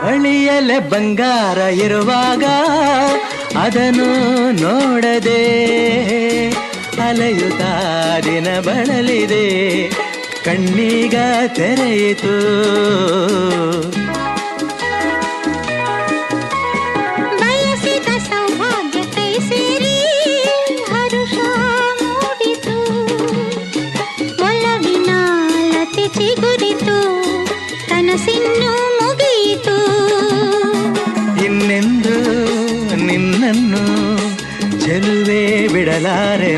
ಬಳಿಯಲೆ ಬಂಗಾರ ಇರುವಾಗ ಅದನ್ನು ನೋಡದೆ ಅಲೆಯುತ್ತಾ ದಿನ ಬಳಲಿದೆ, ಕಣ್ಣೀಗ ತೆರೆಯಿತು. ಬಯಸಿದ ಸೌಭಾಗ್ಯ ಕೈ ಸೇರಿ ಹರುಷ ಮೂಡಿತು, ಒಲವಿನ ಲತೆ ಚಿಗುರಿತು, ಕನಸಿನ್ನು ಮುಗಿಯಿತು. ಇನ್ನೆಂದು ನಿನ್ನನ್ನು ಚೆಲುವೆ ಬಿಡಲಾರೆ,